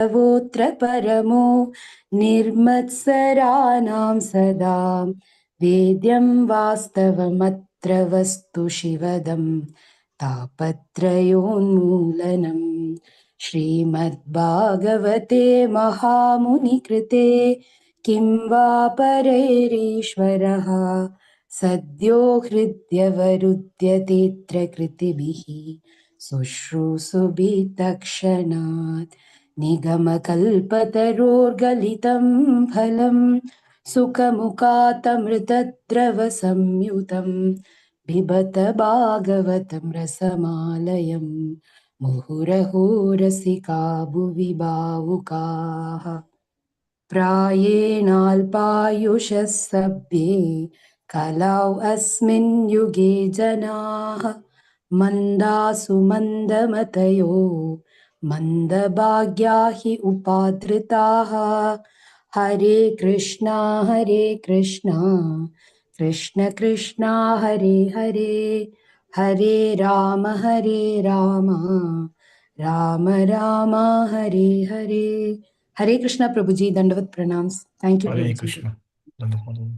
तवोऽत्र परमो निर्मत्सराणां सदा वेद्यं वास्तवमत्र वस्तु शिवदं तापत्रयोन्मूलनम् श्रीमद्भागवते महामुनिकृते किं वा परैरीश्वरः सद्यो हृद्यवरुध्यतेऽत्र कृतिभिः शुश्रूषुभितक्षणात् निगमकल्पतरोर्गलितं फलं सुखमुखातमृतद्रवसंयुतं पिबत भागवतं रसमालयं मुहुरहो रसिका भुवि भावुकाः प्रायेणाल्पायुषः सभ्ये कलौ अस्मिन् युगे जनाः मन्दासु मन्दमतयो मन्दभाग्या हि उपाधृताः हरे Krishna Krishna Krishna Hare Hare Hare Ram Ram Ram Hare Hare. Hare Krishna Prabhuji, Dandavat Pranams. Thank you, Hare Prabhuji. Krishna.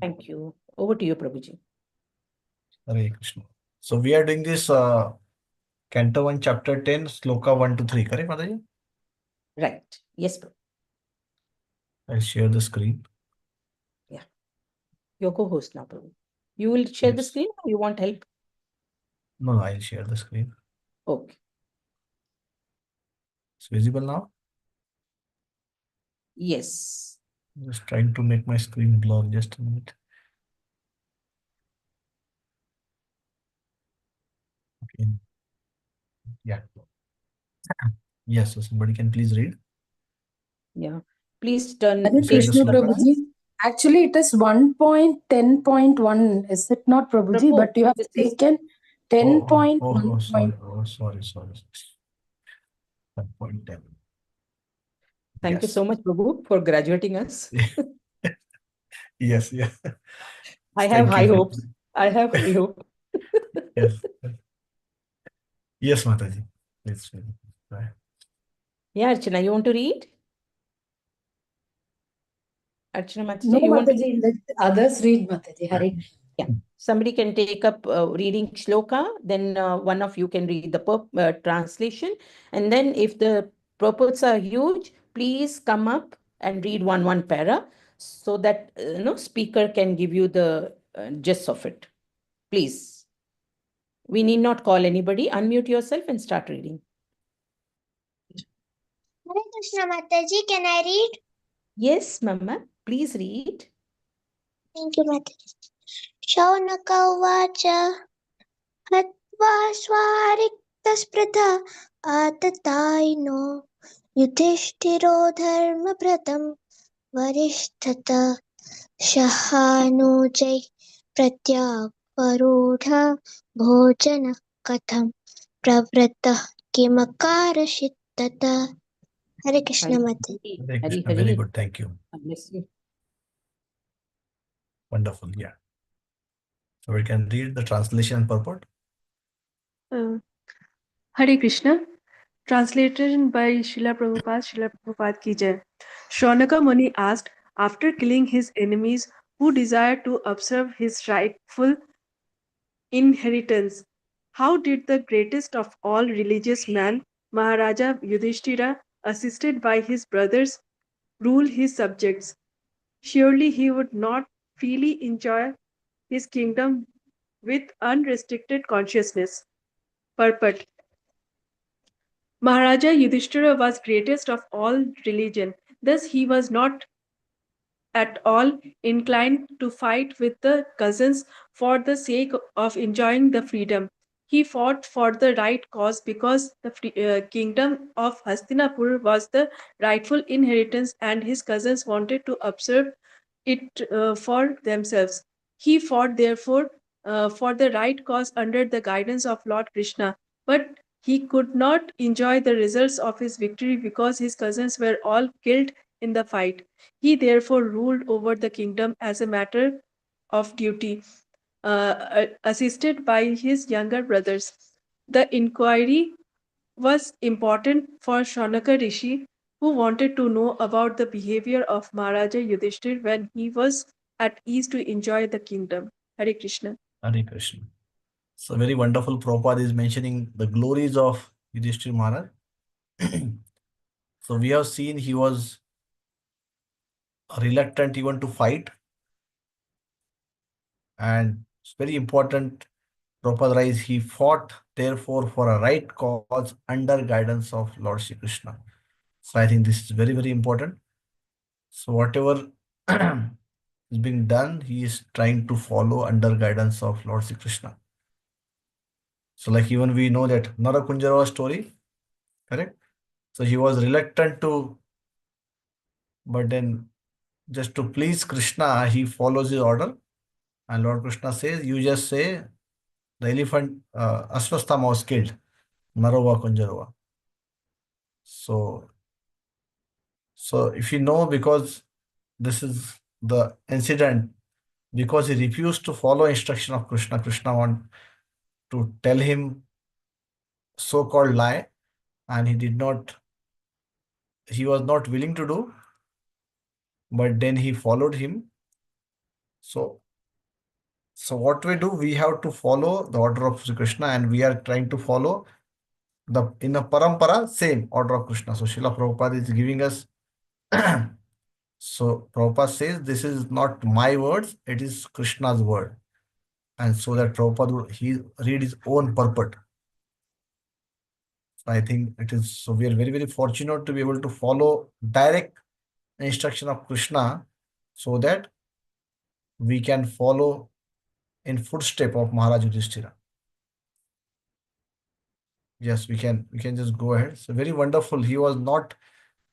Thank you. Over to you, Prabhuji. Hare Krishna. So we are doing this Canto 1, Chapter 10, Sloka 1 to 3, correct, Mataji? Right. Yes, Prabhu. I'll share the screen. Yeah. Your co-host now, Prabhu. You will share the Yes. screen or you want help? No, I'll share the screen. Okay. It's visible now? Yes. Just trying to make my screen blur. Just a minute. Okay. Yeah. Yes, so somebody can please read. Yeah. Please turn. Hare You said the Krishna slokas? Prabhuji. Actually, it is 1.10.1. Is it not, Prabhuji? Prabhu, But you have this is taken 10.1. Sorry. Sorry. 1.10. Thank you Yes. so much, Prabhu, for graduating us. Yes. I have Thank high you. hopes. I have high hope. Yes. Yes, Mataji. Please. Bye. Yeah, Archana, you want to read? Archana Mataji, No, you want to Mataji, let others read, Mataji. Hare Krishna. Yeah. Somebody can take up reading shloka, then one of you can read the translation. And then if the purports are huge, please come up and read one para so that speaker can give you the gist of it. Please. We need not call anybody. Unmute yourself and start reading. Hare Krishna Mataji, can I read? Yes, Mama. Please read. Thank you, Mataji. Shaunaka Uvacha Hatva Swariktaspritha Atataino Yudhishthiro Dharmapratam Varishtata Shahanujai Pratyakvarudha Bhojana Katham Pravrata Kimakarashittata. Hare Krishna Mataji. Hare Krishna. Hari. Very good. Thank you. Bless you. Wonderful. Yeah. So we can read the translation and purport. Hare Krishna. Translated by Srila Prabhupada ki jai. Shaunaka Muni asked, after killing his enemies who desired to observe his rightful inheritance, how did the greatest of all religious men, Maharaja Yudhishthira, assisted by his brothers, rule his subjects? Surely he would not freely enjoy his kingdom with unrestricted consciousness. Purport. Maharaja Yudhishthira was greatest of all religion. Thus he was not at all inclined to fight with the cousins for the sake of enjoying the freedom. He fought for the right cause because the kingdom of Hastinapur was the rightful inheritance and his cousins wanted to observe it for themselves. He fought therefore for the right cause under the guidance of Lord Krishna, but he could not enjoy the results of his victory because his cousins were all killed in the fight. He therefore ruled over the kingdom as a matter of duty, assisted by his younger brothers. The inquiry was important for Shaunaka Rishi, who wanted to know about the behavior of Maharaja Yudhishthir when he was at ease to enjoy the kingdom. Hare Krishna. Hare Krishna. So very wonderful. Prabhupada is mentioning the glories of Yudhishthir Maharaj. So we have seen he was reluctant even to fight. And it's very important, Prabhupada writes, he fought therefore for a right cause under guidance of Lord Shri Krishna. So I think this is very, very important. So whatever is being done, he is trying to follow under guidance of Lord Shri Krishna. So like even we know that Narakunjarava story, correct? So he was reluctant to, but then just to please Krishna, he follows his order. And Lord Krishna says, you just say the elephant Aswasthama was killed, Narova Kunjarava. So if you know, because this is the incident, because he refused to follow instruction of Krishna, Krishna want to tell him so-called lie, and he was not willing to do, but then he followed him. So what we do, we have to follow the order of Sri Krishna, and we are trying to follow in the parampara, same order of Krishna. So Srila Prabhupada is giving us so Prabhupada says, this is not my words, it is Krishna's word. And so that Prabhupada he read his own purport. So I think it is, so we are very, very fortunate to be able to follow direct instruction of Krishna so that we can follow in footstep of Maharaj Yudhishthira. Yes, we can just go ahead. So very wonderful. He was not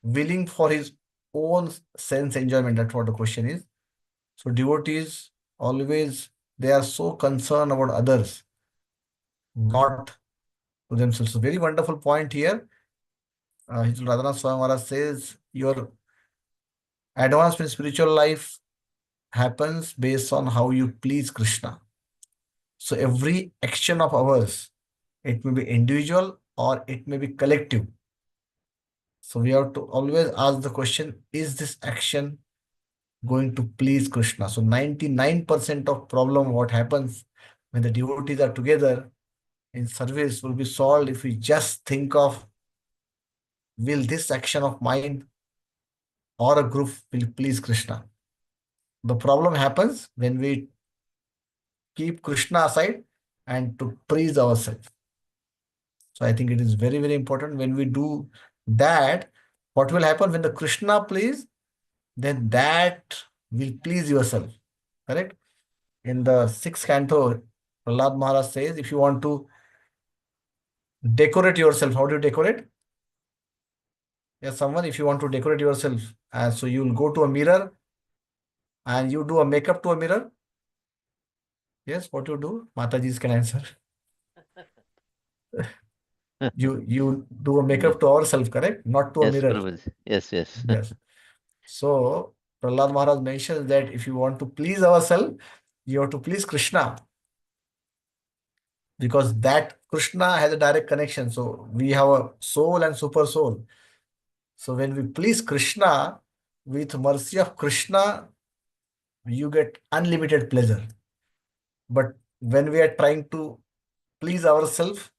willing for his own sense enjoyment. That's what the question is. So devotees always, they are so concerned about others, not to themselves. So very wonderful point here. His Radhanath Swami Maharaj says, your advancement in spiritual life happens based on how you please Krishna. So every action of ours, it may be individual or it may be collective. So we have to always ask the question, is this action going to please Krishna? So 99% of problem what happens when the devotees are together in service will be solved if we just think of, will this action of mine or a group will please Krishna? The problem happens when we keep Krishna aside and to praise ourselves. So I think it is very, very important when we do that. What will happen when the Krishna please, then that will please yourself. Correct? In the 6th canto, Prahlad Maharaj says, if you want to decorate yourself, how do you decorate? Yes, someone, if you want to decorate yourself, so you will go to a mirror and you do a makeup to a mirror. Yes, what you do? Mataji's can answer. You do a makeup to ourselves, correct? Not to a Yes, mirror. Prabhuji. Yes, yes. Yes. So Prahlad Maharaj mentions that if you want to please ourselves, you have to please Krishna. Because that Krishna has a direct connection. So we have a soul and super soul. So when we please Krishna, with mercy of Krishna, you get unlimited pleasure. But when we are trying to please ourselves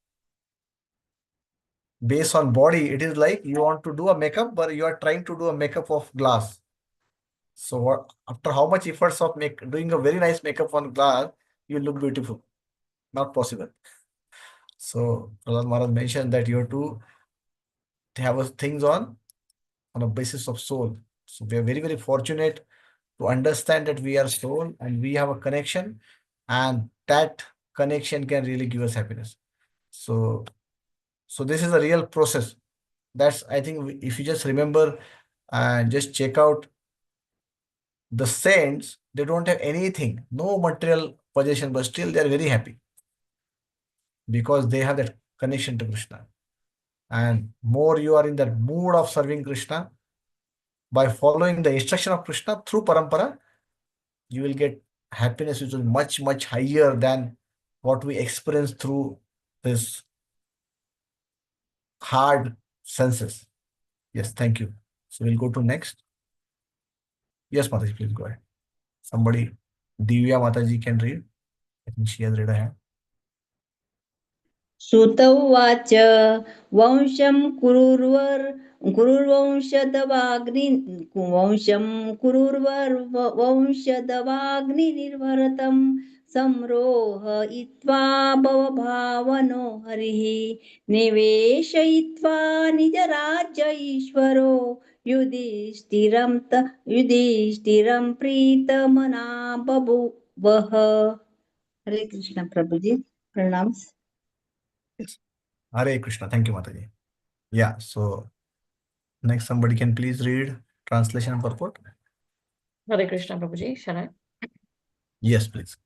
based on body, it is like you want to do a makeup, but you are trying to do a makeup of glass. So after how much efforts of doing a very nice makeup on glass, you look beautiful. Not possible. So Prahlad Maharaj mentioned that you have to have things on a basis of soul. So we are very, very fortunate to understand that we are soul and we have a connection, and that connection can really give us happiness. So this is a real process. That's, I think, if you just remember and just check out the saints, they don't have anything, no material possession, but still they are very happy because they have that connection to Krishna. And more you are in that mood of serving Krishna, by following the instruction of Krishna through parampara, you will get happiness which is much, much higher than what we experience through this hard senses. Yes, thank you. So we'll go to next. Yes, Mataji, please go ahead. Somebody, Divya Mataji can read. I think she has read a hand. श्रुत उवाच वंशं कुरुर्वंशदवाग्नि वंशं कुरुर्वंशदवाग्निर्भरतं संरोहयित्वा भवभावनो हरिः निवेशयित्वा निजराज्य ईश्वरो युधिष्ठिरं प्रीतमना बभूवः. हरे कृष्ण प्रभुजी, प्रणाम. Yes. Hare Krishna. Thank you, Mataji. Yeah, so next somebody can please read translation and purport. Hare Krishna, Prabhuji. Shall I? Yes, please.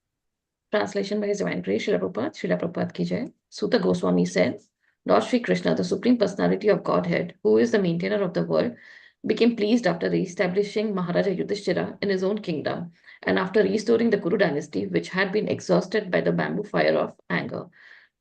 Translation by His Divine Grace, Srila Prabhupada Ki Jai. Sutta Goswami said, Lord Sri Krishna, the Supreme Personality of Godhead, who is the maintainer of the world, became pleased after re-establishing Maharaja Yudhishthira in his own kingdom and after restoring the Kuru dynasty, which had been exhausted by the bamboo fire of anger.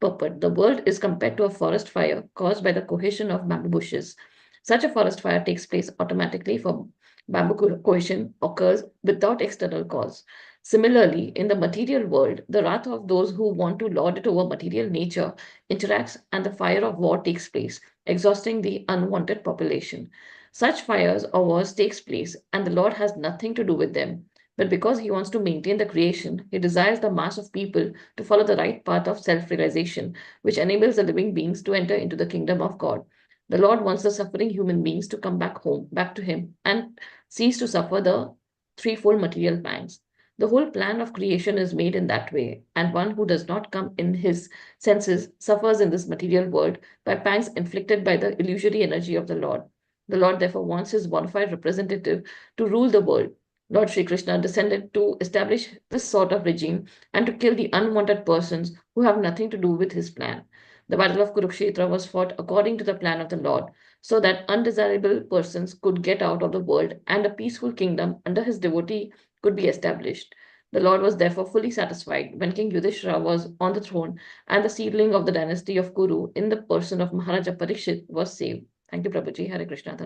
Purport: the world is compared to a forest fire caused by the cohesion of bamboo bushes. Such a forest fire takes place automatically, for bamboo cohesion occurs without external cause. Similarly, in the material world, the wrath of those who want to lord it over material nature interacts and the fire of war takes place, exhausting the unwanted population. Such fires or wars takes place and the Lord has nothing to do with them. But because he wants to maintain the creation, he desires the mass of people to follow the right path of self-realization, which enables the living beings to enter into the kingdom of God. The Lord wants the suffering human beings to come back home, back to him, and cease to suffer the threefold material pangs. The whole plan of creation is made in that way, and one who does not come in his senses suffers in this material world by pangs inflicted by the illusory energy of the Lord. The Lord therefore wants his bona fide representative to rule the world. Lord Sri Krishna descended to establish this sort of regime and to kill the unwanted persons who have nothing to do with his plan. The battle of Kurukshetra was fought according to the plan of the Lord, so that undesirable persons could get out of the world and a peaceful kingdom under his devotee could be established. The Lord was therefore fully satisfied when King Yudhishthira was on the throne and the seedling of the dynasty of Kuru in the person of Maharaja Parikshit was saved. Thank you, Prabhuji. Hare Krishna.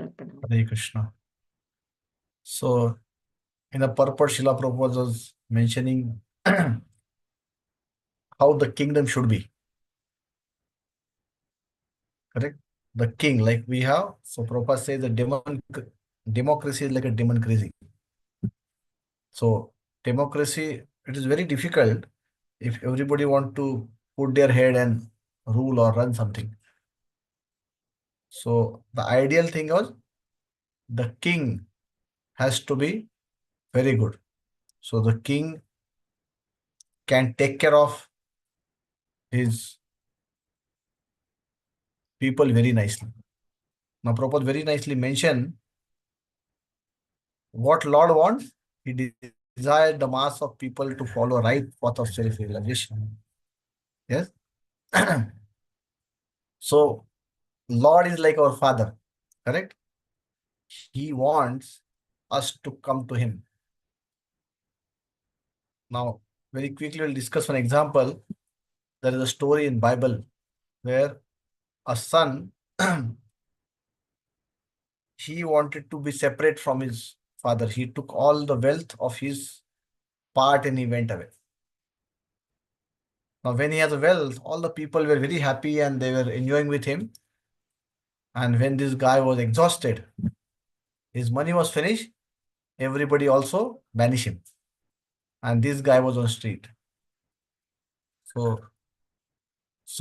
Hare Krishna. So in the purport, Srila Prabhupada was mentioning how the kingdom should be. Correct? The king, like we have, so Prabhupada says the democracy is like a demon crazy. So democracy, it is very difficult if everybody want to put their head and rule or run something. So the ideal thing was the king has to be very good. So the king can take care of his people very nicely. Now Prabhupada very nicely mentioned what Lord wants. He desired the mass of people to follow right path of self-realization. Yes. So Lord is like our father, correct? He wants us to come to him. Now, very quickly we'll discuss one example. There is a story in Bible where a son he wanted to be separate from his father. He took all the wealth of his part and he went away. Now, when he has a wealth, all the people were very happy and they were enjoying with him. And when this guy was exhausted, his money was finished, everybody also banished him. And this guy was on street. So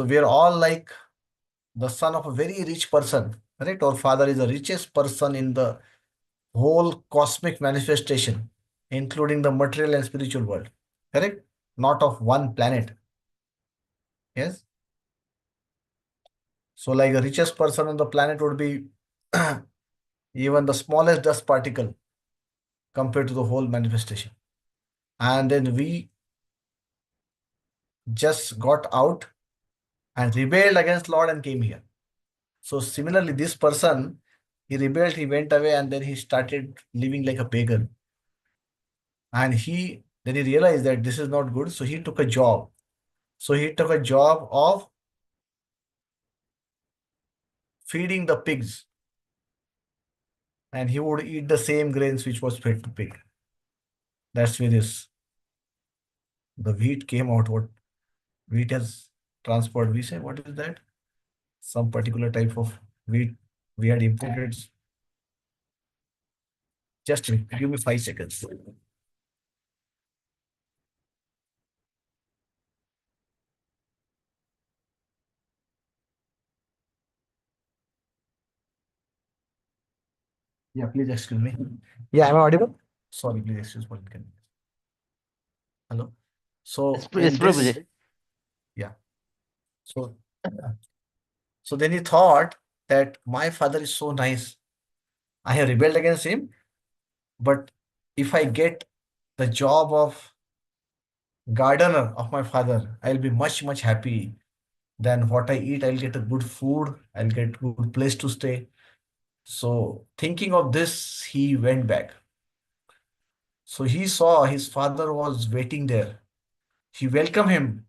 we are all like the son of a very rich person, right? Our father is the richest person in the whole cosmic manifestation, including the material and spiritual world, correct? Not of one planet. Yes. So like the richest person on the planet would be even the smallest dust particle compared to the whole manifestation. And then we just got out and rebelled against Lord and came here. So similarly, this person, he rebelled, he went away, and then he started living like a pagan. And then he realized that this is not good, so he took a job. So he took a job of feeding the pigs. and he would eat the same grains which was fed to pig. That's where the wheat came out. What wheat has transported? We say, what is that? Some particular type of wheat we had imported. Just wait, give me 5 seconds. Yeah, please excuse me. Yeah, am I audible? Sorry, please excuse for inconvenience. Hello. So Yes, in this, Prabhuji. yeah. So then he thought that my father is so nice. I have rebelled against him, but if I get the job of gardener of my father, I'll be much, much happy than what I eat. I'll get a good food. I'll get good place to stay. So thinking of this, he went back. So he saw his father was waiting there. He welcomed him.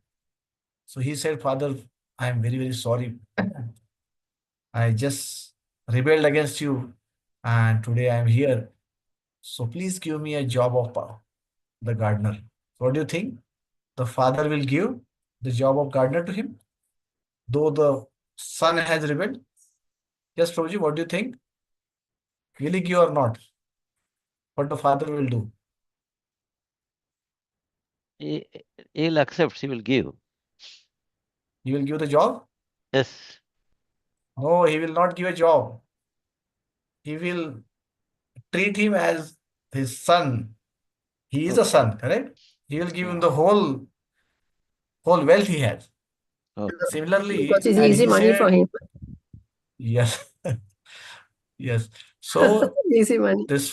So he said, Father, I am very, very sorry. I just rebelled against you, and today I am here. So please give me a job of the gardener. What do you think? The father will give the job of gardener to him, though the son has rebelled? Yes, Prabhuji, what do you think? Will he give or not? What the father will do? He, he'll accept, he will give. He will give the job? Yes. No, he will not give a job. He will treat him as his son. He is a Okay. son, correct? He will give him the whole wealth he has. Okay. Similarly, Because it's and easy he money for said, him. yes, yes. So Easy money. this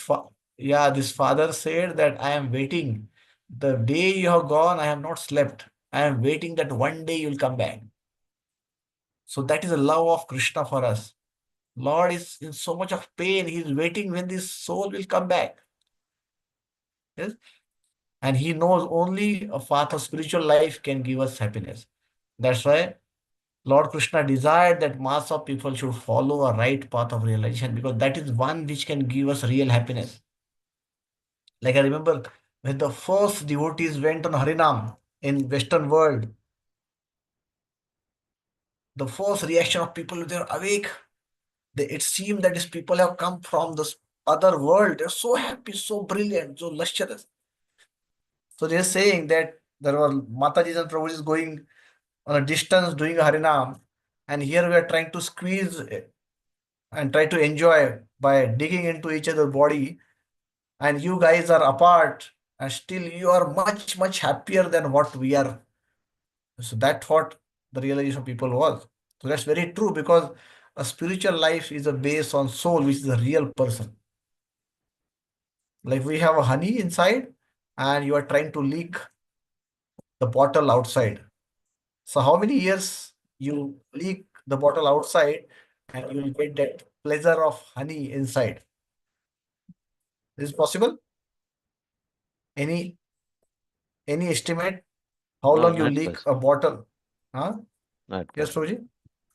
father said that I am waiting. The day you have gone, I have not slept. I am waiting that one day you will come back. So that is the love of Krishna for us. Lord is in so much of pain. He is waiting when this soul will come back. Yes. And he knows only a path of spiritual life can give us happiness. That's why Lord Krishna desired that mass of people should follow a right path of realization, because that is one which can give us real happiness. Like I remember when the first devotees went on Harinam in Western world, the first reaction of people, they are awake. It seemed that these people have come from this other world. They're so happy, so brilliant, so lustrous. So they're saying that there were Matajis and Prabhujis going on a distance doing a Harinam, and here we are trying to squeeze and try to enjoy by digging into each other's body, and you guys are apart, and still you are much, much happier than what we are. So that's what the realization of people was. So that's very true, because a spiritual life is a base on soul, which is a real person. Like we have a honey inside, and you are trying to leak the bottle outside. So how many years you leak the bottle outside and you will get that pleasure of honey inside? Is it possible? Any estimate how No, long you not leak possible. a bottle? Huh? Not Yes, possible. Roji?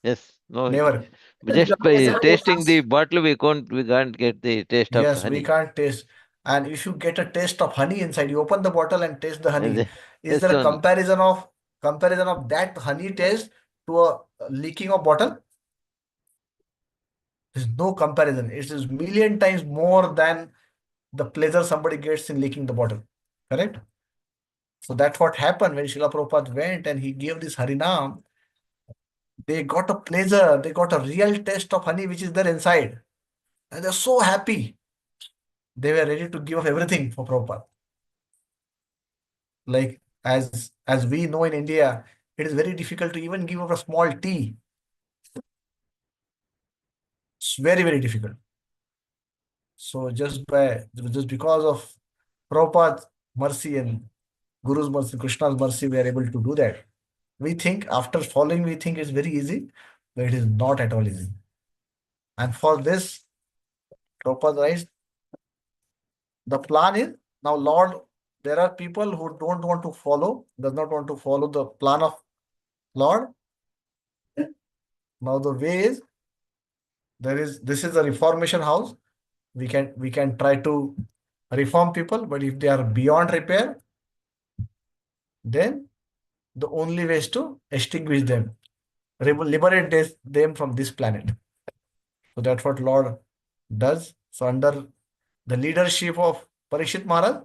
Yes. No. Never. Just by tasting the bottle, we can't get the taste of Yes, we honey. can't taste. And if you get a taste of honey inside, you open the bottle and taste the And honey. Is yes, there a only. comparison of that honey taste to a leaking of bottle? There's no comparison. It is million times more than the pleasure somebody gets in leaking the bottle. Correct? So that's what happened when Srila Prabhupada went and he gave this Harinam. They got a pleasure, they got a real taste of honey which is there inside. And they're so happy. They were ready to give up everything for Prabhupada. Like as we know in India, it is very difficult to even give up a small tea. It's very, very difficult. So just because of Prabhupada's mercy and Guru's mercy, Krishna's mercy, we are able to do that. We think after following, we think it's very easy, but it is not at all easy. And for this, Prabhupada writes, the plan is now, Lord, there are people who don't want to follow, does not want to follow the plan of Lord. Now the way is, this is a reformation house. we can try to reform people, but if they are beyond repair, then the only way is to extinguish them, liberate them from this planet. So that's what Lord does. So under the leadership of Parikshit Maharaj,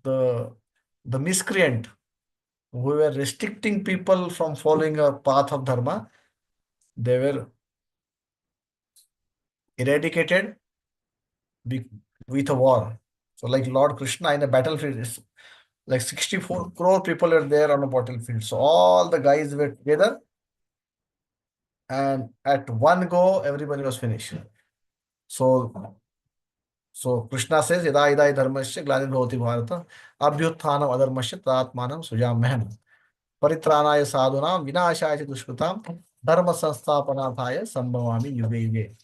the miscreant who were restricting people from following a path of dharma, they were eradicated with a war. So like Lord Krishna in a battlefield, it's like 64 crore people are there on a battlefield. So all the guys were together, and at one go, everybody was finished. So Krishna says, Yada ida dharmasya glanirvati bharata abhyutthanam adharmasya tatmanam sujamaham paritranaya sadhunam vinashaya dushkritam dharma sansthapanataya sambhavami yuge yuge.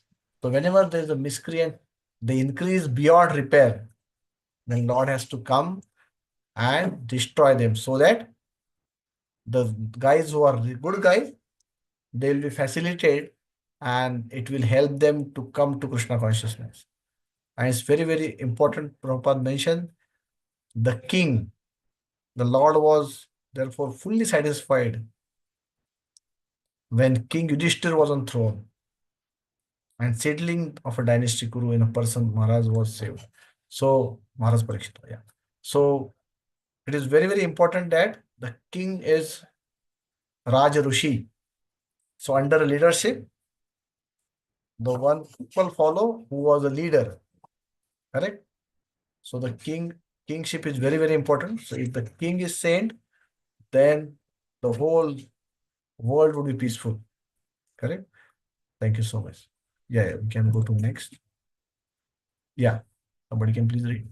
So whenever there is a miscreant, they increase beyond repair, then Lord has to come and destroy them, so that the guys who are the good guys, they will be facilitated and it will help them to come to Krishna consciousness. And it's very, very important. Prabhupada mentioned the king, the Lord was therefore fully satisfied when King Yudhishthir was on throne, and settling of a dynasty guru in a person, Maharaj was saved. So Maharaj Parikshit, yeah. So it is very, very important that the king is Raja Rushi. So under leadership, the one people follow who was a leader, correct? So the kingship is very, very important. So if the king is saint, then the whole world would be peaceful, correct? Thank you so much. Yeah, we can go to next. Yeah, somebody can please read.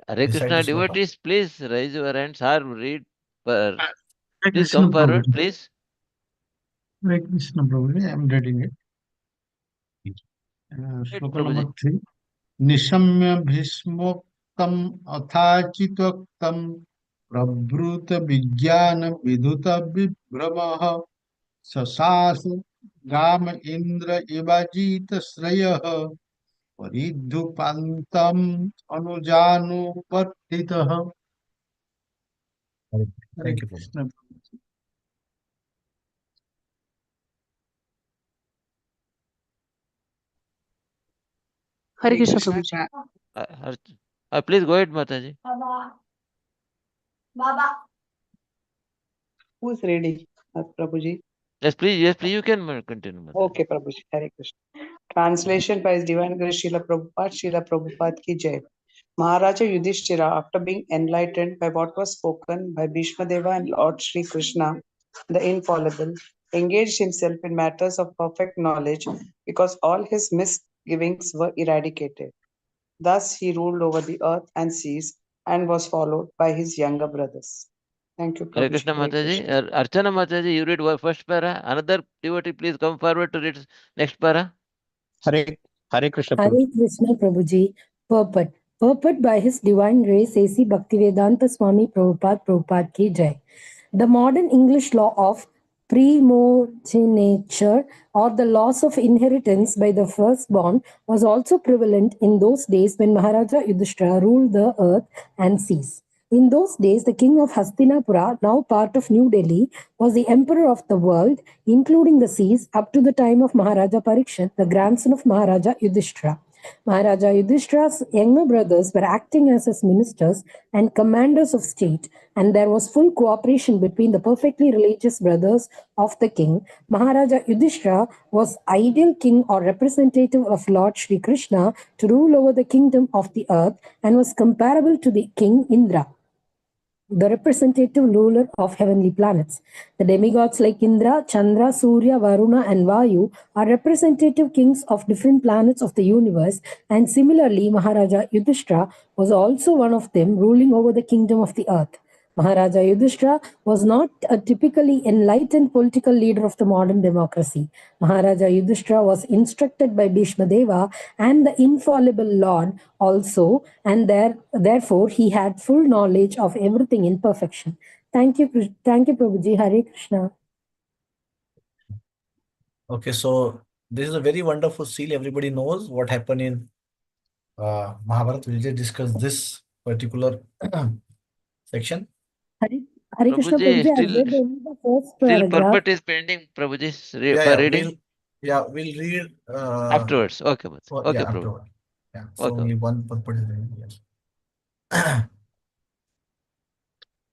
Hare Recite Krishna the sloka. devotees, please raise your hands or read. Hare Please Krishna come forward, Prabhuji. please. Hare Krishna Prabhuji, I am reading it. Right, Sloka number Prabhuji. 3. Nishamya bhishmoktam athachitoktam prabhuta vijnana vidhuta vibhramaha sasasa gama indra ivajita srayah paridhupantam anujanu partitah. Hare Thank you, Prabhu. Krishna. Hare Krishna Prabhuji. Please go ahead, Mataji. Who's ready, Prabhuji? Yes, please, you can continue, Mataji. Okay, Prabhuji. Hare Krishna. Translation by His Divine Grace Srila Prabhupada ki Jai. Maharaja Yudhishthira, after being enlightened by what was spoken by Bhishma Deva and Lord Sri Krishna, the infallible, engaged himself in matters of perfect knowledge because all his misgivings were eradicated. Thus he ruled over the earth and seas and was followed by his younger brothers. Thank you, Hare Prabhuji. Krishna, Hare Mataji. Krishna. Archana Mataji, you read first para. Another devotee, please come forward to read next para. Hare Krishna Hare Prabhuji. Krishna Prabhuji. Purport. Purport by His Divine Grace A.C. Bhaktivedanta Swami Prabhupada ki Jai. The modern English law of primogeniture, or the loss of inheritance by the firstborn, was also prevalent in those days when Maharaja Yudhishthira ruled the earth and seas. In those days, the king of Hastinapura, now part of New Delhi, was the emperor of the world, including the seas, up to the time of Maharaja Parikshit, the grandson of Maharaja Yudhishthira. Maharaja Yudhishthira's younger brothers were acting as his ministers and commanders of state, and there was full cooperation between the perfectly religious brothers of the king. Maharaja Yudhishthira was ideal king or representative of Lord Sri Krishna to rule over the kingdom of the earth, and was comparable to the king Indra, the representative ruler of heavenly planets. The demigods like Indra, Chandra, Surya, Varuna, and Vayu are representative kings of different planets of the universe, and similarly, Maharaja Yudhishthira was also one of them, ruling over the kingdom of the earth. Maharaja Yudhishthira was not a typically enlightened political leader of the modern democracy. Maharaja Yudhishthira was instructed by Bhishma Deva and the infallible Lord also, and therefore he had full knowledge of everything in perfection. Thank you, Prabhuji. Hare Krishna. Okay, so this is a very wonderful seal. Everybody knows what happened in Mahabharata. We'll just discuss this particular section. Hare Krishna Prabhuji, Prabhuji, I still read only the first still paragraph. purport is pending, Prabhuji, Yeah, for yeah, reading we'll read afterwards. Okay, Prabhuji. Okay, yeah, Prabhu. afterward. Yeah, so Okay. only one purpose is reading, yes.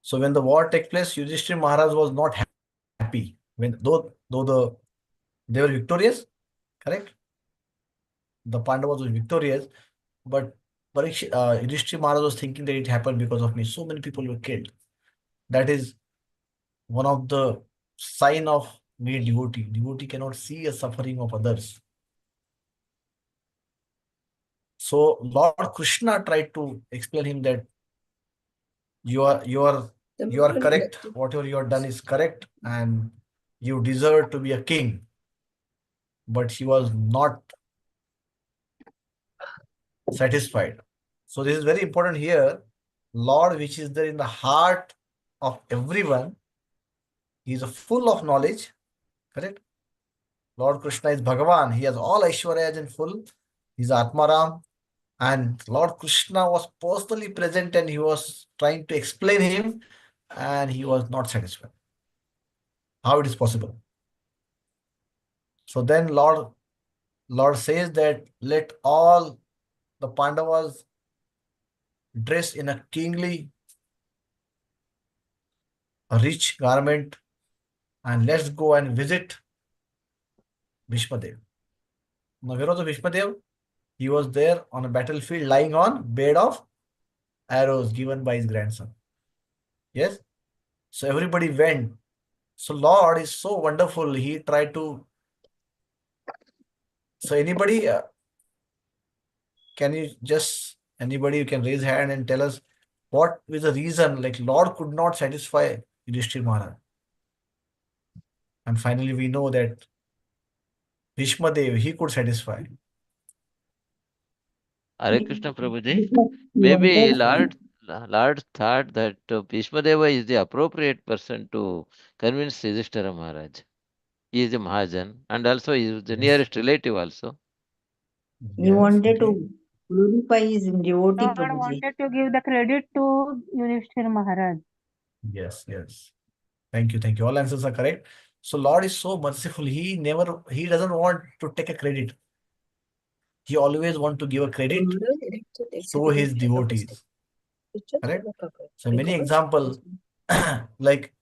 So when the war takes place, Yudhishthira Maharaj was not happy when they were victorious, correct? The Pandavas were victorious, but Yudhishthira Maharaj was thinking that it happened because of me. So many people were killed. That is one of the sign of great devotee. Devotee cannot see a suffering of others. So Lord Krishna tried to explain him that you are correct. Whatever you have done is correct, and you deserve to be a king. But he was not satisfied. So this is very important here. Lord, which is there in the heart of everyone, he is full of knowledge, correct? Lord Krishna is Bhagavan. He has all Aishwaryas in full. He's Atmaram. And Lord Krishna was personally present and he was trying to explain him and he was not satisfied. How it is possible? So then Lord says that let all the Pandavas dress in a kingly, a rich garment and let's go and visit Bhishmadev. Now where was the Bhishmadev? He was there on a battlefield lying on bed of arrows given by his grandson. Yes? So everybody went. So Lord is so wonderful. He tried to. So anybody, anybody you can raise hand and tell us what is the reason like Lord could not satisfy Yudhishthira Maharaj. And finally we know that Bhishma Dev, he could satisfy. Hare Krishna Prabhuji. He Maybe wanted Lord thought that Bhishma Deva is the appropriate person to convince Yudhishthira Maharaj. He is a Mahajan and also he is the Yes. nearest relative also. he Yes, wanted okay. to glorify his devotee, Lord Prabhuji. wanted to give the credit to Yudhishthira Maharaj. Yes, yes. Thank you. All answers are correct. So Lord is so merciful. He doesn't want to take a credit. He always want to give a credit to his devotees. Correct? So many examples, like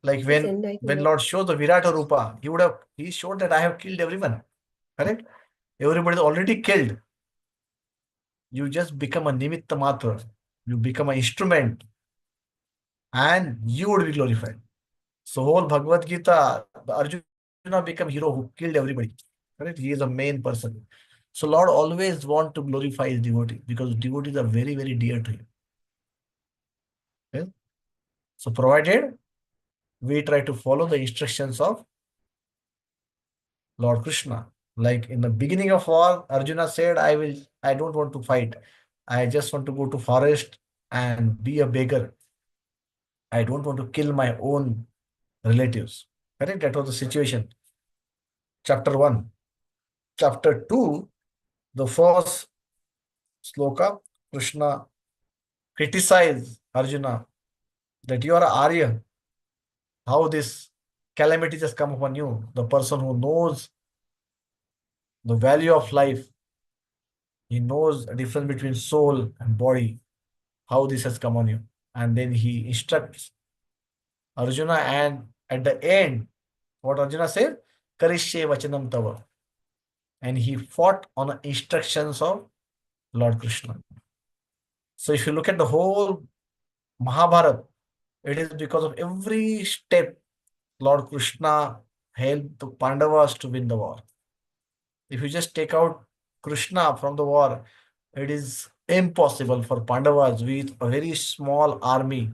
when Lord shows the Virata Rupa, he showed that I have killed everyone. Correct? Everybody is already killed. You just become a nimitta matra. You become an instrument and you would be glorified. So whole Bhagavad Gita, the Arjuna become hero who killed everybody. Correct? He is a main person. So Lord always want to glorify his devotee because devotees are very, very dear to him. Okay? So provided we try to follow the instructions of Lord Krishna. Like in the beginning of war, Arjuna said, I don't want to fight. I just want to go to forest and be a beggar. I don't want to kill my own relatives. Correct? That was the situation. Chapter 1. Chapter 2, the first sloka, Krishna criticized Arjuna that you are Arya. How this calamity has come upon you. The person who knows the value of life, he knows the difference between soul and body, how this has come on you. And then he instructs Arjuna, and at the end, what Arjuna said, Karishye Vachanam Tava. And he fought on the instructions of Lord Krishna. So if you look at the whole Mahabharata, it is because of every step Lord Krishna helped the Pandavas to win the war. If you just take out Krishna from the war, it is impossible for Pandavas with a very small army,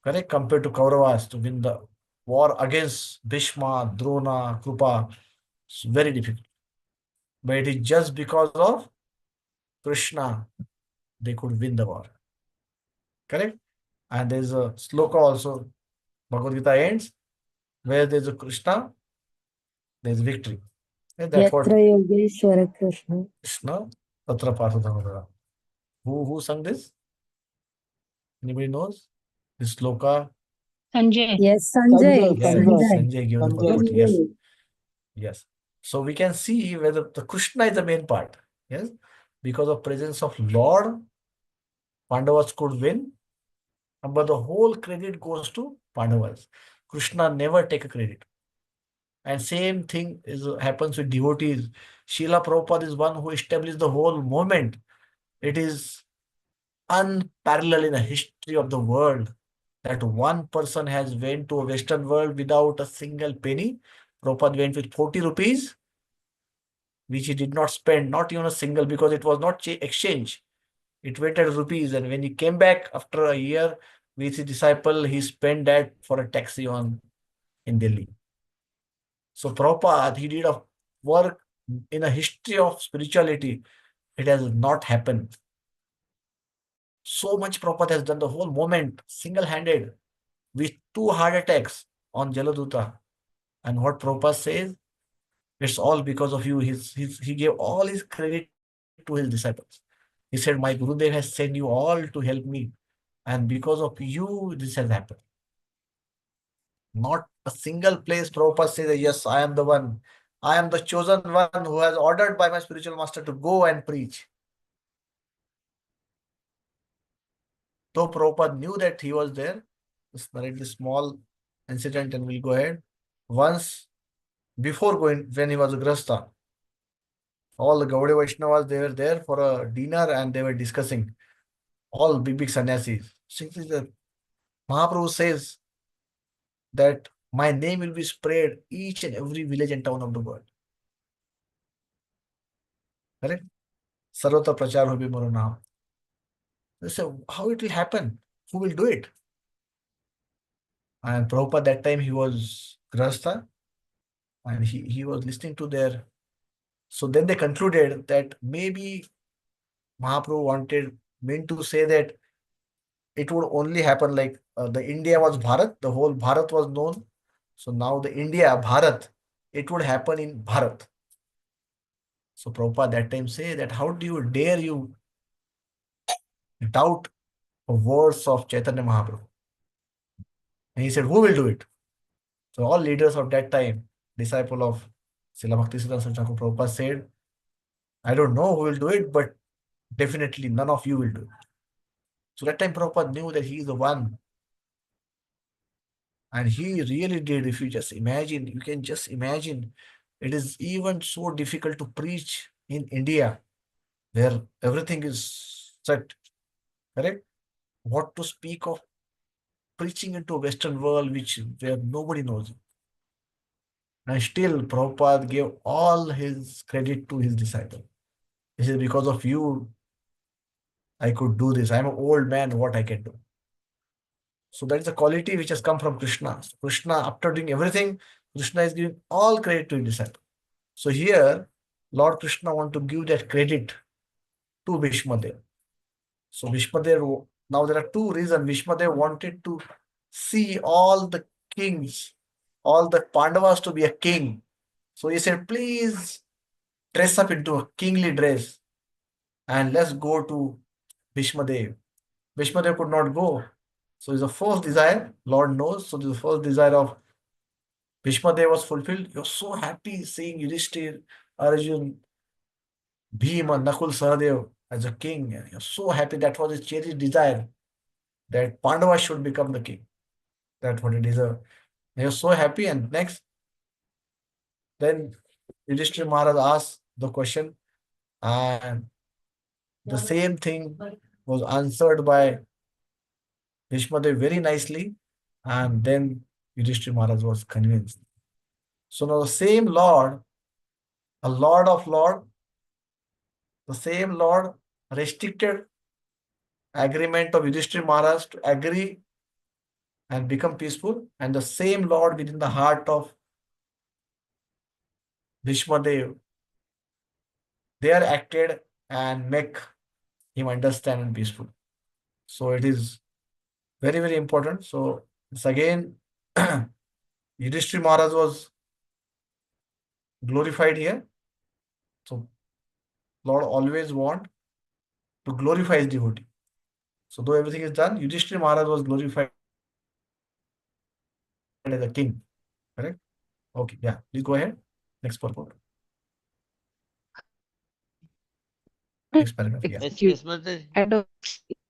correct, compared to Kauravas to win the war against Bhishma, Drona, Krupa. It's very difficult. But it is just because of Krishna they could win the war. Correct? And there's a sloka also, Bhagavad Gita ends, where there's a Krishna, there's victory. That's what Yatra Yogeshwara Krishna. Krishna Tatra Partha. Who sung this? Anybody knows? This sloka? Sanjay. Yes, Sanjay. Yes, Sanjay. Sanjay gave the Bhagavati. Yes, yes. So we can see whether the Krishna is the main part. Yes, because of presence of Lord, Pandavas could win, but the whole credit goes to Pandavas. Krishna never take a credit. And same thing happens with devotees. Srila Prabhupada is one who established the whole movement. It is unparalleled in the history of the world that one person has went to a Western world without a single penny. Prabhupada went with 40 rupees, which he did not spend, not even a single, because it was not exchange. It went at rupees. And when he came back after a year with his disciple, he spent that for a taxi in Delhi. So Prabhupada, he did a work in a history of spirituality. It has not happened. So much Prabhupada has done the whole moment single-handed with 2 heart attacks on Jaladuta. And what Prabhupada says, it's all because of you. He gave all his credit to his disciples. He said, my Gurudev has sent you all to help me. And because of you, this has happened. Not a single place Prabhupada says, yes, I am the one. I am the chosen one who has ordered by my spiritual master to go and preach. Though Prabhupada knew that he was there, let's narrate this small incident and we'll go ahead. Once, before going, when he was a Grasta, all the Gaudiya Vaishnavas, they were there for a dinner and they were discussing, all big sannyasis. Mahaprabhu says that my name will be spread each and every village and town of the world. Correct? Sarvatra prachar hobe moro naam. They say, how it will happen? Who will do it? And Prabhupada that time he was Grasta and he was listening to their. So then they concluded that maybe Mahaprabhu meant to say that it would only happen like the India was Bharat, the whole Bharat was known. So now the India, Bharat, it would happen in Bharat. So Prabhupada that time say that how do you dare you doubt the words of Chaitanya Mahaprabhu? And he said, who will do it? So all leaders of that time, disciple of Srila Bhaktisiddhanta Saraswati Thakur Prabhupada said, I don't know who will do it, but definitely none of you will do it. So that time Prabhupada knew that he is the one. And he really did. If you just imagine, you can just imagine, it is even so difficult to preach in India, where everything is set. Correct? What to speak of preaching into a Western world where nobody knows it. And still Prabhupada gave all his credit to his disciple. He said, because of you, I could do this. I'm an old man, what I can do. So that is a quality which has come from Krishna. So Krishna, after doing everything, Krishna is giving all credit to his disciple. So here, Lord Krishna want to give that credit to Bhishmadev. So Bhishmadev, now there are 2 reasons. Bhishmadev wanted to see all the kings, all the Pandavas to be a king. So he said, please dress up into a kingly dress and let's go to Bhishmadev. Bhishmadev could not go. So it's the first desire, Lord knows. So the first desire of Bhishmadev was fulfilled. You're so happy seeing Yudhishthir, Arjun, Bhima, Nakul, Sahadev as a king. And you're so happy. That was his cherished desire, that Pandava should become the king. That's what he deserved. You're so happy. And next, then Yudhishthir Maharaj asked the question, and the same thing was answered by Bhishmadev very nicely. And then Yudhishthir Maharaj was convinced. So now the same Lord, a Lord of Lord, the same Lord restricted agreement of Yudhishthir Maharaj to agree and become peaceful, and the same Lord within the heart of Bhishmadev, there acted and make him understand and peaceful. So it is very, very important. So it's again, Yudhishthir Maharaj was glorified here. So Lord always want to glorify his devotee. So though everything is done, Yudhishthira Maharaj was glorified as a king. Correct? Okay, yeah. Please go ahead. Next purport. Next paragraph, yeah. Yes, Mataji. Head of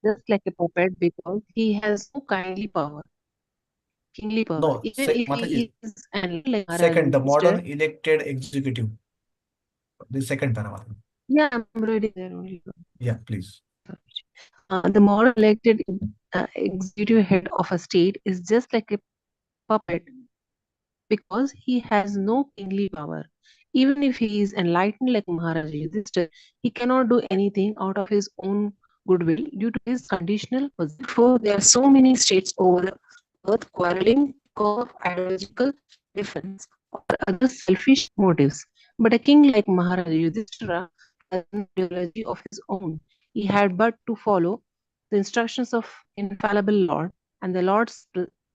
just like a puppet because he has no kindly power, kingly power. No, Even if Mataji, he is an like Maharaj second, the Yudhishthira. modern elected executive. The second paragraph. Yeah, I'm reading there only. Yeah, please. The modern elected executive head of a state is just like a puppet because he has no kingly power. Even if he is enlightened like Maharaj Yudhishthira, he cannot do anything out of his own goodwill due to his conditional position. Therefore, there are so many states over the earth quarreling because of ideological difference or other selfish motives. But a king like Maharaj Yudhishthira has an ideology of his own. He had but to follow the instructions of infallible Lord and the Lord's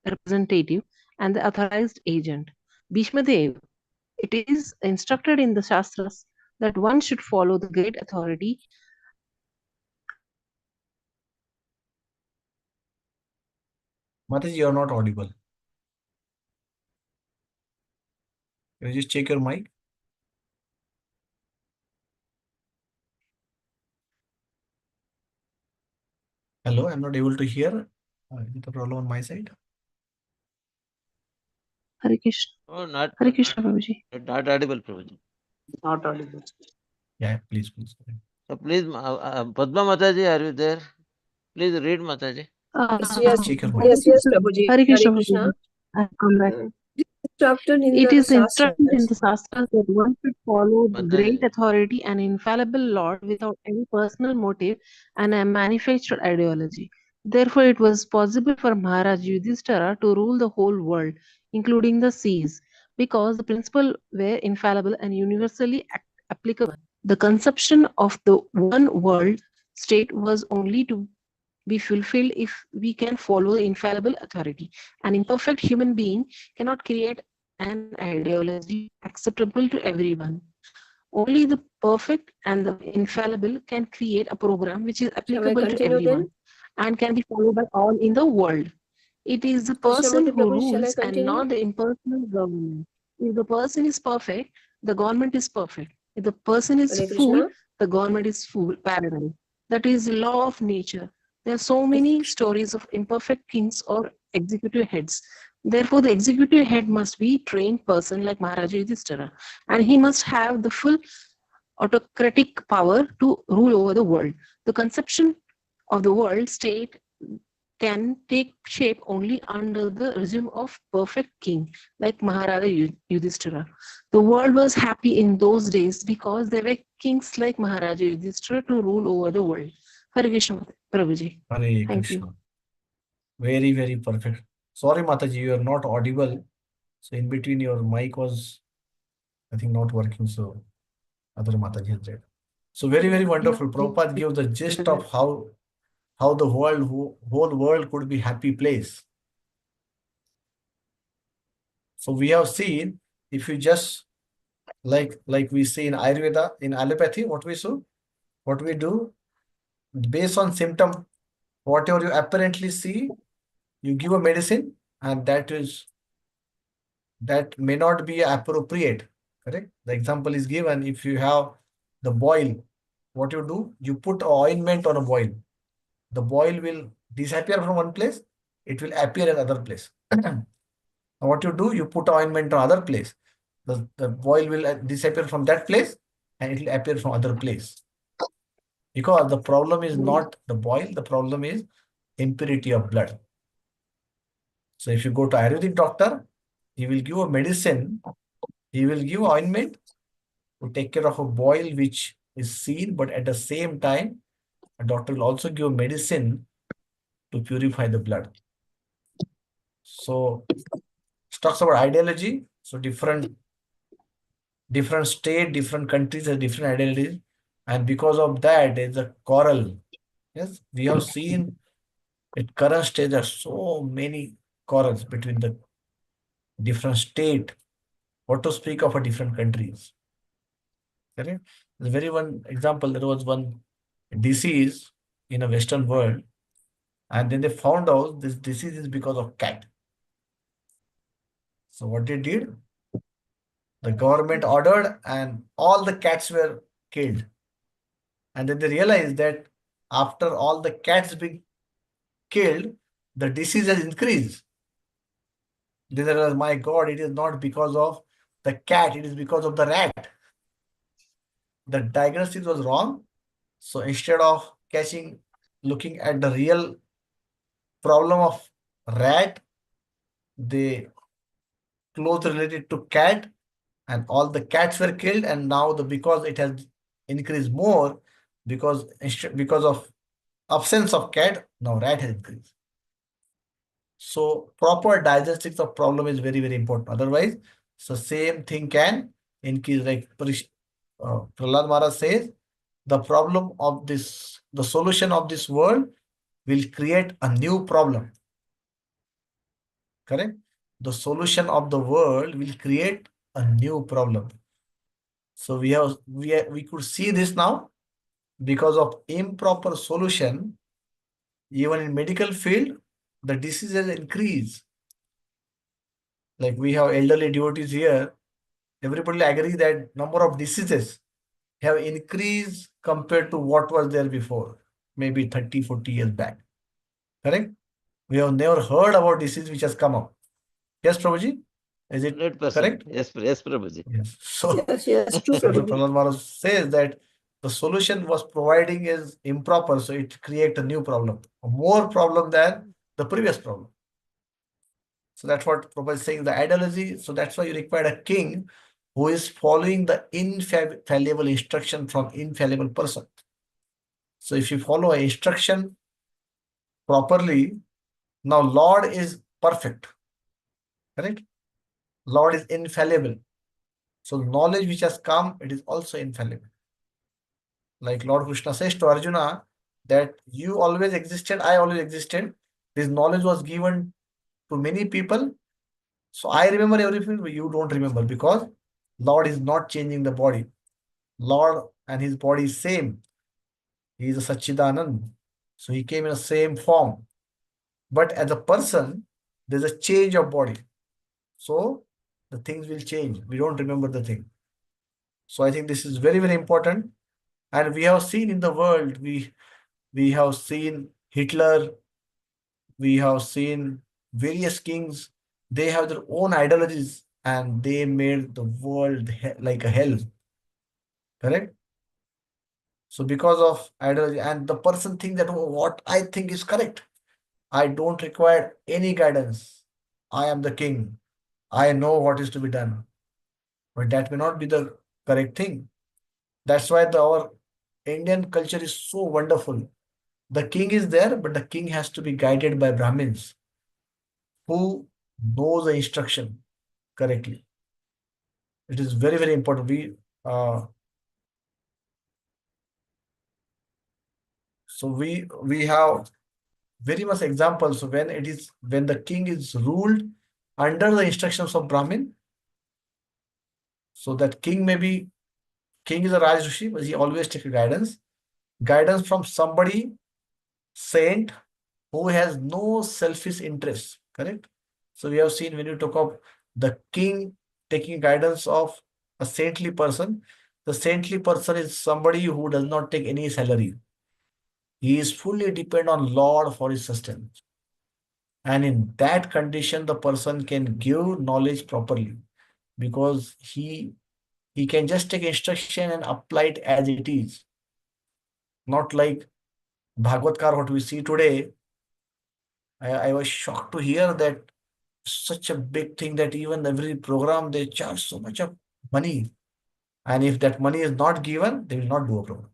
representative and the authorized agent. Bhishma Dev, it is instructed in the Shastras that one should follow the great authority. Mataji, you are not audible. Can you just check your mic? Hello, I'm not able to hear. Is it a problem on my side? Hare Krishna. Oh, not Prabhuji. not audible, Prabhuji. Not audible. Yeah, please, please. Go ahead. So please, Padma Mataji, are you there? Please read, Mataji. Just check your mic. Yes, Prabhuji. Hare Krishna. Hare Krishna. I'll come back. Instructed in It the is instructed in Shastras. the Shastras that one should follow the great Mataji. authority and infallible Lord without any personal motive and a manufactured ideology. Therefore, it was possible for Maharaj Yudhishthira to rule the whole world, including the seas, because the principles were infallible and universally applicable. The conception of the one world state was only to be fulfilled if we can follow the infallible authority. An imperfect human being cannot create an ideology acceptable to everyone. Only the perfect and the infallible can create a program which is applicable to continue everyone then? and can be followed by all in the world. It is the person Krishnamurti who Prabhu, shall I rules and continue? not the impersonal government. If the person is perfect, the government is perfect. If the person is Hare fool, Krishna. the government is fool, parallel. That is the law of nature. There are so many stories of imperfect kings or executive heads. Therefore, the executive head must be trained person like Maharaj Yudhishthira, and he must have the full autocratic power to rule over the world. The conception of the world state can take shape only under the regime of perfect king like Maharaja Yudhishthira. The world was happy in those days because there were kings like Maharaja Yudhishthira to rule over the world. Hare Krishna, Prabhuji. Hare Thank Krishna. you. Very, very perfect. Sorry, Mataji, you are not audible. So in between your mic was, I think, not working. So other Mataji has read. So very, very wonderful. Prabhupada gave the gist of how the whole world could be happy place. So we have seen, if you just like we see in Ayurveda, in allopathy, what we do, based on symptom, whatever you apparently see, you give a medicine, and that may not be appropriate. Correct? The example is given. If you have the boil, what you do, you put ointment on a boil. The boil will disappear from one place, it will appear in another place. What you do, you put ointment on other place. The boil will disappear from that place and it will appear from other place. Because the problem is not the boil, the problem is impurity of blood. So if you go to Ayurvedic doctor, he will give a medicine, he will give ointment to take care of a boil which is seen, but at the same time, a doctor will also give medicine to purify the blood. So it talks about ideology. So different state, different countries have different ideologies. And because of that, there's a quarrel. Yes, we have seen at current stage there are so many quarrels between the different state. What to speak of a different countries. Correct? The very one example, there was one disease in a Western world, and then they found out this disease is because of cat. So what they did, the government ordered and all the cats were killed. And then they realized that after all the cats being killed, the disease has increased. Then they realized, my God, it is not because of the cat, it is because of the rat. The diagnosis was wrong. So instead of looking at the real problem of rat, they close related to cat, and all the cats were killed. And now because it has increased more, because of absence of cat, now rat has increased. So proper diagnostics of problem is very, very important. Otherwise, so same thing can increase. Like Prahlad Maharaj says, the problem of this, the solution of this world will create a new problem. Correct? The solution of the world will create a new problem. So we could see this now because of improper solution. Even in medical field, the diseases increase. Like we have elderly devotees here, everybody agree that number of diseases have increased compared to what was there before, maybe 30, 40 years back. Correct? We have never heard about disease which has come up. Yes, Prabhuji? Is it 100%. correct? Yes, yes, Prabhuji. Yes. So Yes, true, Dr. Prabhuji. Prahlad Maharaj says that the solution was providing is improper, so it creates a new problem, a more problem than the previous problem. So that's what Prabhupada is saying, the ideology. So that's why you require a king who is following the infallible instruction from infallible person. So if you follow an instruction properly, now Lord is perfect. Correct? Lord is infallible. So knowledge which has come, it is also infallible. Like Lord Krishna says to Arjuna, that you always existed, I always existed. This knowledge was given to many people. So I remember everything, but you don't remember, because Lord is not changing the body. Lord and his body is same. He is a Sachidanand. So he came in the same form. But as a person, there's a change of body. So the things will change. We don't remember the thing. So I think this is very, very important. And we have seen in the world, we have seen Hitler, we have seen various kings, they have their own ideologies and they made the world like a hell. Correct? So because of ideology, and the person thinks that, "Oh, what I think is correct. I don't require any guidance. I am the king. I know what is to be done." But that may not be the correct thing. That's why our Indian culture is so wonderful. The king is there, but the king has to be guided by Brahmins who know the instruction correctly. It is very, very important. We have very much examples when the king is ruled under the instructions of Brahmin. So that king is a Raj Rishi, but he always takes guidance from somebody saint who has no selfish interest. Correct? So we have seen when you talk of the king taking guidance of a saintly person, the saintly person is somebody who does not take any salary. He is fully dependent on Lord for his sustenance. And in that condition, the person can give knowledge properly, because he can just take instruction and apply it as it is. Not like Bhagavatkar, what we see today. I was shocked to hear that such a big thing that even every program they charge so much of money. And if that money is not given, they will not do a program.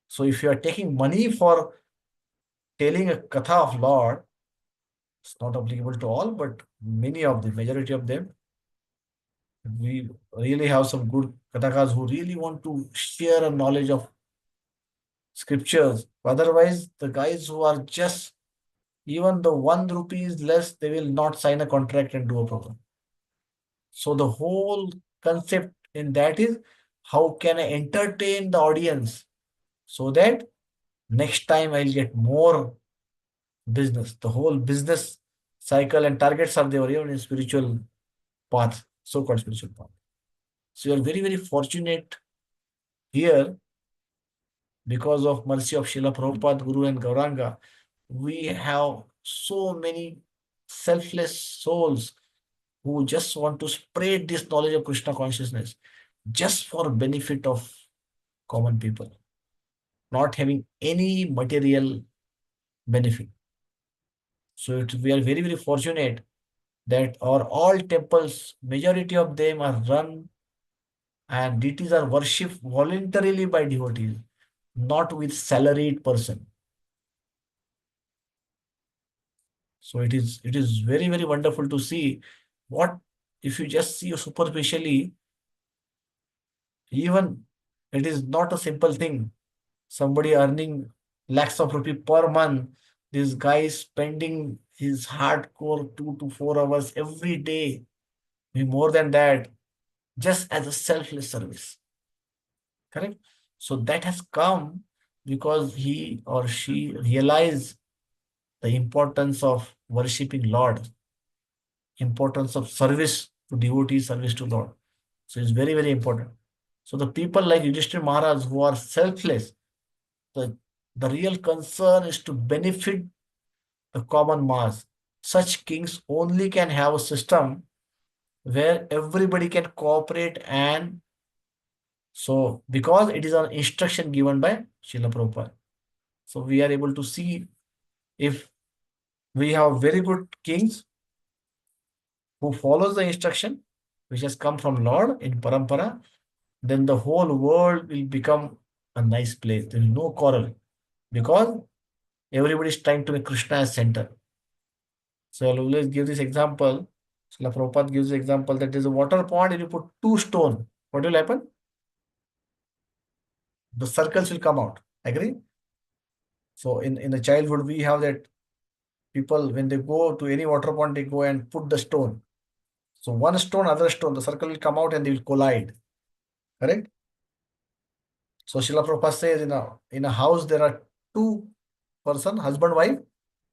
So if you are taking money for telling a katha of Lord, it's not applicable to all, but many of the majority of them, we really have some good kathakas who really want to share a knowledge of scriptures. Otherwise, the guys who are just even the 1 rupee is less, they will not sign a contract and do a program. So the whole concept in that is how can I entertain the audience so that next time I'll get more business. The whole business cycle and targets are there even in spiritual path, so-called spiritual path. So you are very, very fortunate here because of mercy of Srila Prabhupada, Guru and Gauranga. We have so many selfless souls who just want to spread this knowledge of Krishna consciousness just for benefit of common people, not having any material benefit. So we are very, very fortunate that our all temples, majority of them are run and deities are worshipped voluntarily by devotees, not with salaried person. So it is very, very wonderful to see what if you just see superficially, even it is not a simple thing. Somebody earning lakhs of rupees per month, this guy is spending his hardcore 2 to 4 hours every day, maybe more than that, just as a selfless service. Correct? So that has come because he or she realized the importance of worshipping Lord, importance of service to devotees, service to Lord. So it's very, very important. So the people like Yudhishthira Maharaj who are selfless, the real concern is to benefit the common mass. Such kings only can have a system where everybody can cooperate, and so because it is an instruction given by Srila Prabhupada. So we are able to see if we have very good kings who follows the instruction which has come from Lord in Parampara, then the whole world will become a nice place. There is no quarrel because everybody is trying to make Krishna as center. So I'll always give this example. Srila Prabhupada gives the example that there's a water pond and you put 2 stones. What will happen? The circles will come out. Agree? So in the childhood, we have that people, when they go to any water pond, they go and put the stone. So one stone, other stone, the circle will come out and they will collide. Correct? So Srila Prabhupada says in a house, there are 2 persons, husband, wife,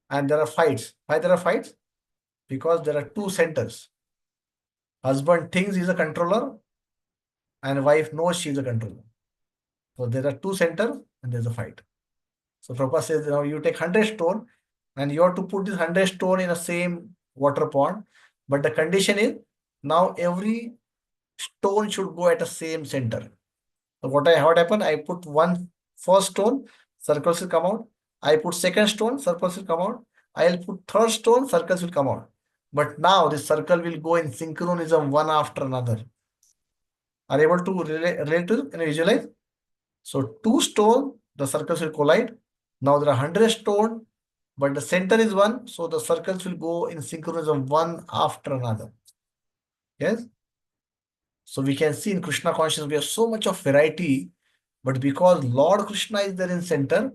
and there are fights. Why there are fights? Because there are 2 centers. Husband thinks he's a controller and wife knows she's a controller. So there are 2 centers and there's a fight. So Prabhupada says, now you take 100 stone and you have to put this 100 stone in the same water pond. But the condition is now every stone should go at the same center. So what happened? I put one first stone, circles will come out. I put second stone, circles will come out. I'll put third stone, circles will come out. But now this circle will go in synchronism one after another. Are you able to relate to it and visualize? So 2 stones, the circles will collide. Now there are 100 stones, but the center is one, so the circles will go in synchronism one after another. Yes? So we can see in Krishna consciousness, we have so much of variety, but because Lord Krishna is there in center,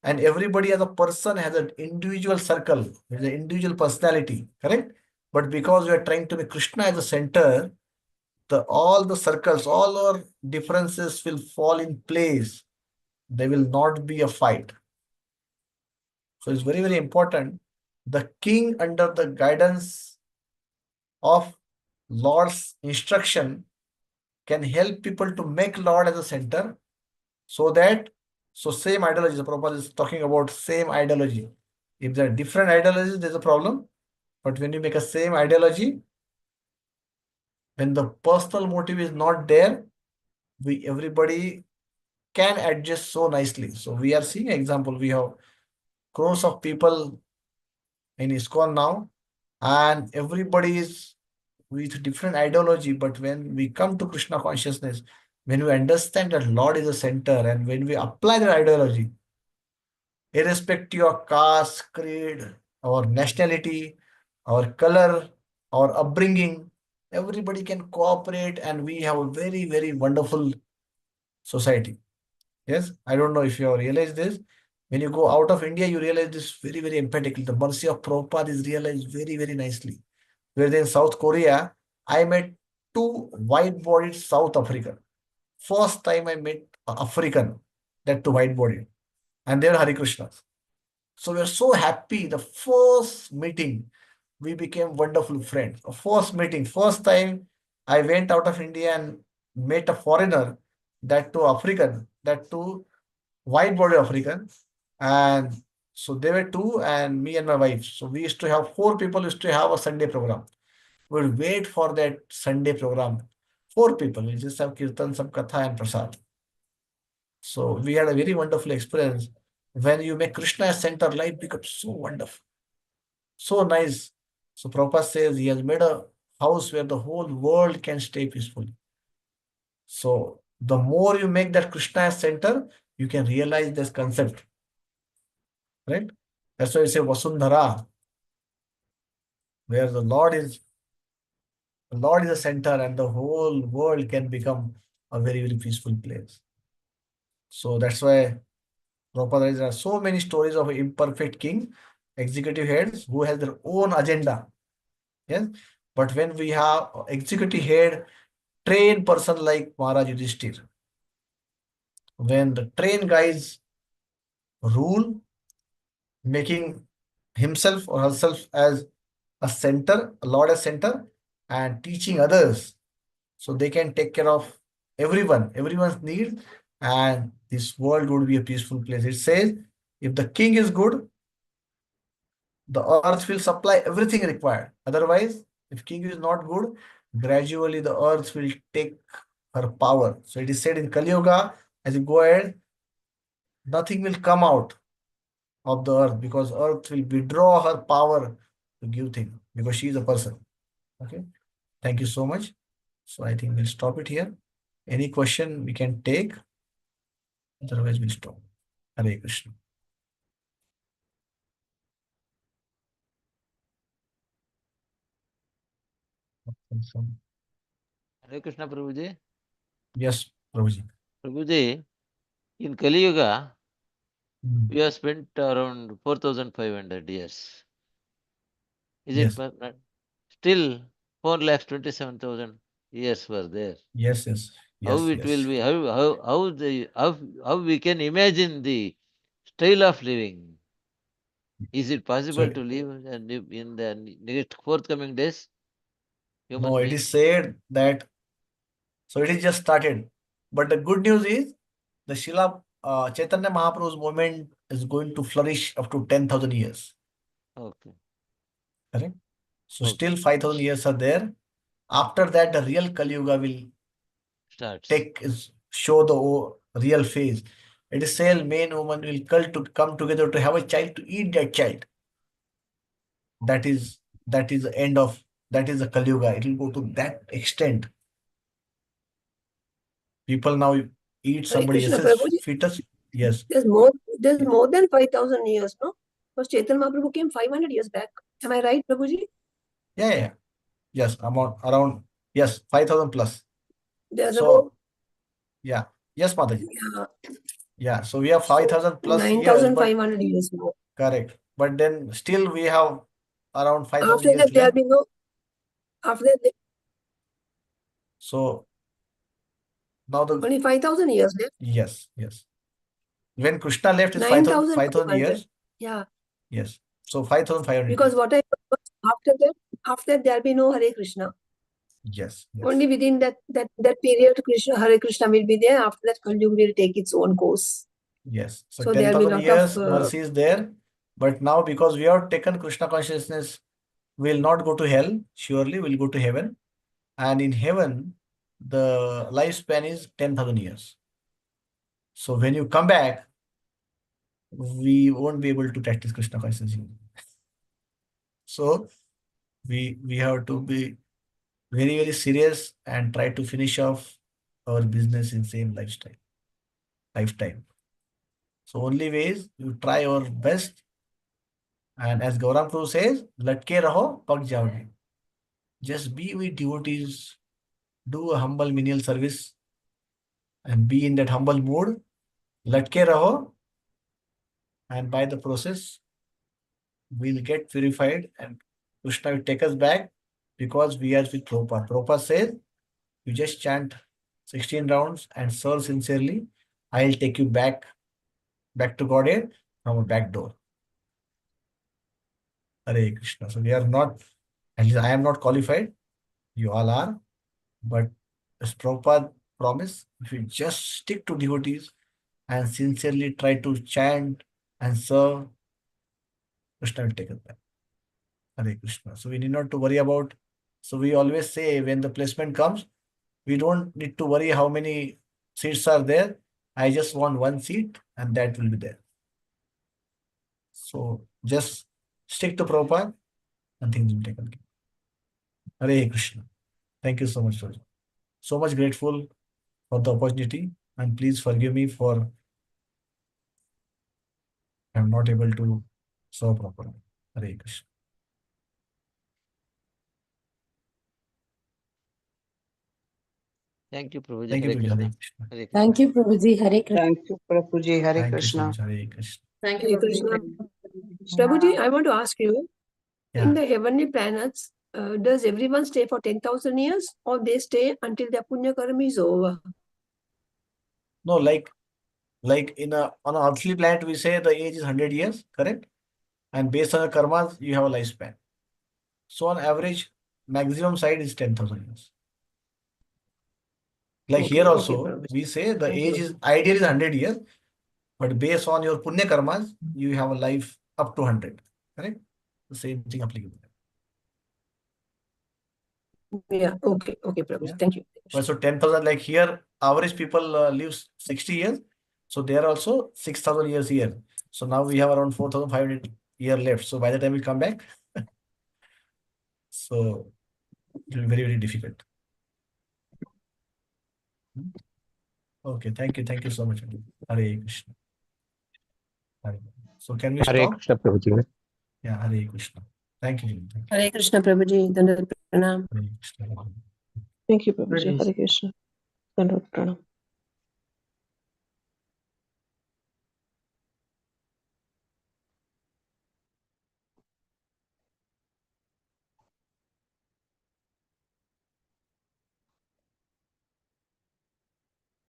and everybody as a person has an individual circle, has an individual personality, correct? But because we are trying to make Krishna as a center, all the circles, all our differences will fall in place. There will not be a fight. So it's very, very important. The king, under the guidance of Lord's instruction, can help people to make Lord as a center so same ideology. The Prabhupada is talking about same ideology. If there are different ideologies, there's a problem. But when you make a same ideology, when the personal motive is not there, everybody can adjust so nicely. So we are seeing an example. We have crores of people in ISKCON now, and everybody is with different ideology. But when we come to Krishna consciousness, when we understand that Lord is the center, and when we apply that ideology, irrespective of caste, creed, our nationality, our color, our upbringing, everybody can cooperate, and we have a very, very wonderful society. Yes, I don't know if you have realized this. When you go out of India, you realize this very, very emphatically. The mercy of Prabhupada is realized very, very nicely. Whereas in South Korea, I met two white-bodied South African. First time I met an African, that two white-bodied, and they were Hare Krishnas. So we were so happy. The first meeting, we became wonderful friends. The first meeting, first time I went out of India and met a foreigner, that too African, that too white-bodied African, and so they were two, and me and my wife. So we used to have 4 people used to have a Sunday program. We would wait for that Sunday program. 4 people. We just have kirtan, some katha, and prasad. So we had a very wonderful experience. When you make Krishna as center, life becomes so wonderful, so nice. So Prabhupada says he has made a house where the whole world can stay peacefully. So the more you make that Krishna as center, you can realize this concept. Right? That's why we say Vasundhara, where the Lord is the center and the whole world can become a very, very peaceful place. So that's why Prabhupada, there are so many stories of imperfect king, executive heads who has their own agenda. Yes. But when we have executive head, trained person like Maharaj Yudhishthir, when the trained guys rule, making himself or herself as a center, a Lord as center, and teaching others so they can take care of everyone's need, and this world would be a peaceful place. It says, if the king is good, the earth will supply everything required. Otherwise, if king is not good, gradually the earth will take her power. So it is said in Kali Yuga, as you go ahead, nothing will come out of the earth because earth will withdraw her power to give things because she is a person. Okay. Thank you so much. So I think we'll stop it here. Any question we can take. Otherwise, we'll stop. Hare Krishna. Hare Krishna, Prabhuji. Yes, Prabhuji. Prabhuji, in Kali Yuga, Mm. we have spent around 4,500 years. Is Yes. it still 4,27,000 years were there? Yes, yes, How yes, it will yes. be? How we can imagine the style of living? Is it possible So, to live in the next forthcoming days? Human no, it being? is said that, so it is just started. But the good news is, the Srila Chaitanya Mahaprabhu's movement is going to flourish up to 10,000 years. Okay. Correct? So Okay. still 5,000 years are there. After that, the real Kali Yuga will Starts. show the real face. It is said man and woman will come together to have a child, to eat that child. That is the end of, that is the Kali Yuga. It will go to that extent. People now eat Hare somebody Krishna, else's Prabhuji. fetus. Yes. There's more than 5,000 years, no? Because Chaitanya Mahaprabhu came 500 years back. Am I right, Prabhuji? Yeah. Yes, around yes, 5,000 plus. There's So about yeah. Yes, Mataji. yeah, Yeah. So we have 5,000 plus years, but 9,500 years more. correct. But then still we have around 5,000 After years that, there'll left. be no. After that, So now only 5,000 years left. yes. When Krishna left is 5,000 9,500. years. Yeah. Yes. So 5,500 Because years. what I after that there'll be no Hare Krishna. Yes. Only within that period, Hare Krishna will be there. After that, Kali Yuga will take its own course. Yes. So So there'll be 10,000 lot years of mercy is there. But now because we have taken Krishna consciousness, we will not go to hell. Surely we'll go to heaven. And in heaven, the lifespan is 10,000 years. So when you come back, we won't be able to practice Krishna consciousness. So we have to be very, very serious and try to finish off our business in same lifetime. So only ways you try your best. And as Gaurang Prabhu says, latke raho, pag jaoge. Just be with devotees, do a humble menial service and be in that humble mood. Latke raho, and by the process, we'll get purified and Krishna will take us back because we are with Prabhupada. Prabhupada says, You just chant 16 rounds and serve sincerely. I'll take you back to Godhead from a back door. Hare Krishna. So we are not, at least I am not qualified. You all are. But as Prabhupada promised, if you just stick to devotees and sincerely try to chant and serve, Krishna will take us back. Hare Krishna. So we need not to worry about. So we always say when the placement comes, we don't need to worry how many seats are there. I just want one seat and that will be there. So just stick to Prabhupada and things will take care. Hare Krishna. Thank you so much, Roger. So much grateful for the opportunity, and please forgive me for I'm not able to serve properly. Hare Krishna. Thank you, Prabhuji. Thank you, Hare Prabhuji. Krishna. Hare Krishna. Hare Krishna. Thank you, Prabhuji. Hare Krishna. Thank you, Prabhuji. Hare Thank you so Krishna. much. Hare Krishna. Thank you, Krishna. Prabhuji, I want to ask you, Yeah. in the heavenly planets, does everyone stay for 10,000 years or they stay until their punya karma is over? No, like on an earthly planet, we say the age is 100 years, correct? And based on the karmas, you have a lifespan. So on average, maximum side is 10,000 years. Like Okay, here okay, also, Prabhuji. we say the Thank age you. is ideal is 100 years, but based on your punya karmas, you have a life up to 100, correct? The same thing applicable. Yeah, okay, Prabhuji. Yeah. Thank you. Well, so 10,000, like here, average people lives 60 years. So they are also 6,000 years here. So now we have around 4,500 years left. So by the time we come back, so it will be very, very difficult. Okay, thank you. Thank you so much. Hare Krishna. Hare. So can we Hare stop? Krishna, Prabhuji. Yeah, Hare Krishna. Thank you. Thank you. Hare Krishna, Prabhuji. Dandavat pranam. Hare Krishna. Thank you, Prabhuji. Hare Krishna. Dandavat pranam.